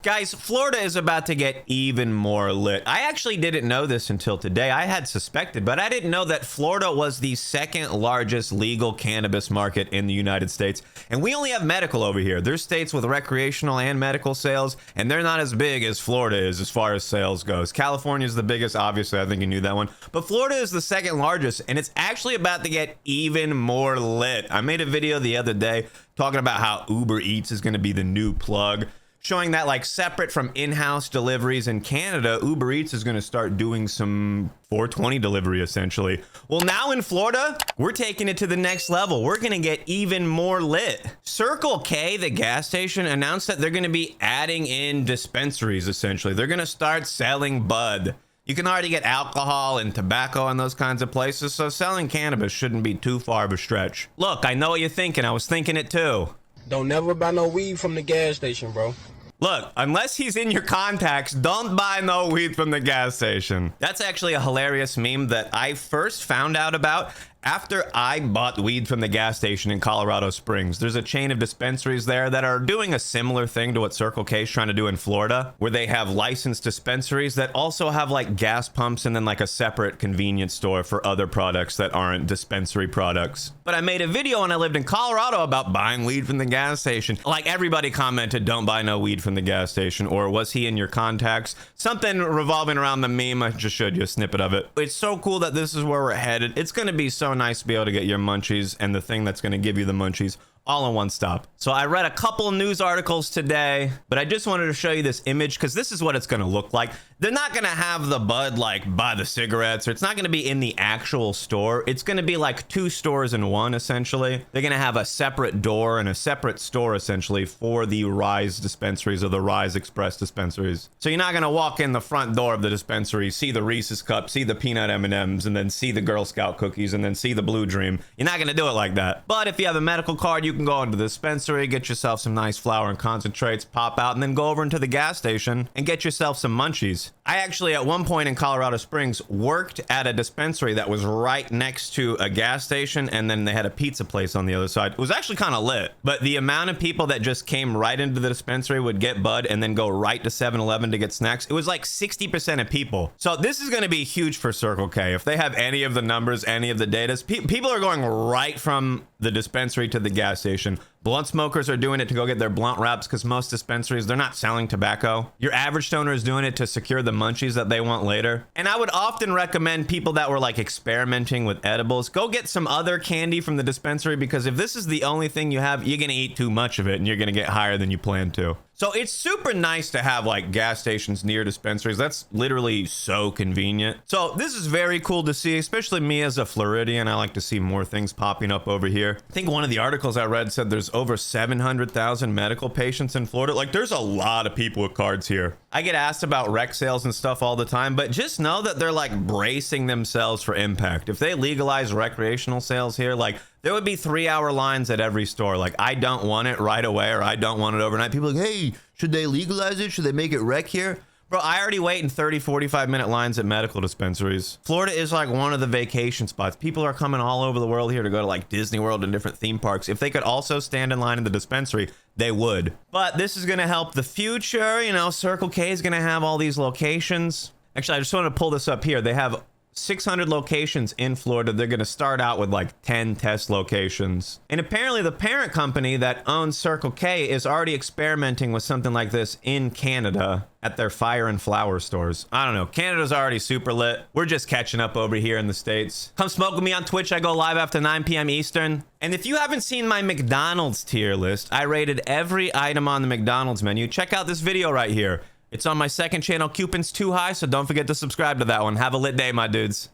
Guys, Florida is about to get even more lit. I actually didn't know this until today. I had suspected, but I didn't know that Florida was the second largest legal cannabis market in the United States. And we only have medical over here. There's states with recreational and medical sales, and they're not as big as Florida is as far as sales goes. California is the biggest, obviously. I think you knew that one. But Florida is the second largest, and it's actually about to get even more lit. I made a video the other day talking about how Uber Eats is going to be the new plug, showing that, like, separate from in-house deliveries in Canada, Uber Eats is going to start doing some 420 delivery, essentially. Well, now in Florida, we're taking it to the next level. We're going to get even more lit. Circle K, the gas station, announced that they're going to be adding in dispensaries, essentially. They're going to start selling bud. You can already get alcohol and tobacco in those kinds of places, so selling cannabis shouldn't be too far of a stretch. Look, I know what you're thinking. I was thinking it too. Don't never buy no weed from the gas station, bro. Look, unless he's in your contacts, don't buy no weed from the gas station. That's actually a hilarious meme that I first found out about after I bought weed from the gas station in Colorado Springs. There's a chain of dispensaries there that are doing a similar thing to what Circle K is trying to do in Florida, where they have licensed dispensaries that also have like gas pumps and then like a separate convenience store for other products that aren't dispensary products. But I made a video when I lived in Colorado about buying weed from the gas station. Like, everybody commented, don't buy no weed from the gas station, or was he in your contacts? Something revolving around the meme. I just showed you a snippet of it. It's so cool that this is where we're headed. It's going to be so nice to be able to get your munchies and the thing that's going to give you the munchies all in one stop. So I read a couple news articles today, but I just wanted to show you this image because this is what it's going to look like. They're not going to have the bud like by the cigarettes, or it's not going to be in the actual store. It's going to be like two stores in one, essentially. They're going to have a separate door and a separate store, essentially, for the Rise dispensaries or the Rise Express dispensaries. So you're not going to walk in the front door of the dispensary, see the Reese's cup, see the peanut M&Ms, and then see the Girl Scout cookies, and then see the Blue Dream. You're not going to do it like that. But if you have a medical card, you can go into the dispensary, get yourself some nice flower and concentrates, pop out, and then go over into the gas station and get yourself some munchies. I actually, at one point in Colorado Springs, worked at a dispensary that was right next to a gas station, and then they had a pizza place on the other side. It was actually kind of lit, but the amount of people that just came right into the dispensary would get bud and then go right to 7-Eleven to get snacks, it was like 60% of people. So this is going to be huge for Circle K. If they have any of the numbers, any of the data, people are going right from the dispensary to the gas station. Blunt smokers are doing it to go get their blunt wraps because most dispensaries, they're not selling tobacco. Your average stoner is doing it to secure the munchies that they want later. And I would often recommend people that were like experimenting with edibles, go get some other candy from the dispensary, because if this is the only thing you have, you're going to eat too much of it and you're going to get higher than you plan to. So it's super nice to have like gas stations near dispensaries. That's literally so convenient. So this is very cool to see, especially me as a Floridian. I like to see more things popping up over here. I think one of the articles I read said there's over 700,000 medical patients in Florida. Like, there's a lot of people with cards here. I get asked about rec sales and stuff all the time, but just know that they're like bracing themselves for impact. If they legalize recreational sales here, like, there would be 3-hour lines at every store. Like, I don't want it right away, or I don't want it overnight. People are like, hey, should they legalize it? Should they make it rec here? Bro, I already wait in 30, 45-minute lines at medical dispensaries. Florida is like one of the vacation spots. People are coming all over the world here to go to like Disney World and different theme parks. If they could also stand in line in the dispensary, they would. But this is going to help the future. You know, Circle K is going to have all these locations. Actually, I just wanted to pull this up here. They have 600 locations in Florida. They're going to start out with like 10 test locations. And apparently the parent company that owns Circle K is already experimenting with something like this in Canada at their Fire and Flower stores. I don't know. Canada's already super lit. We're just catching up over here in the States. Come smoke with me on Twitch. I go live after 9 p.m. Eastern. And if you haven't seen my McDonald's tier list, I rated every item on the McDonald's menu. Check out this video right here. It's on my second channel, Cewpins Too High, so don't forget to subscribe to that one. Have a lit day, my dudes.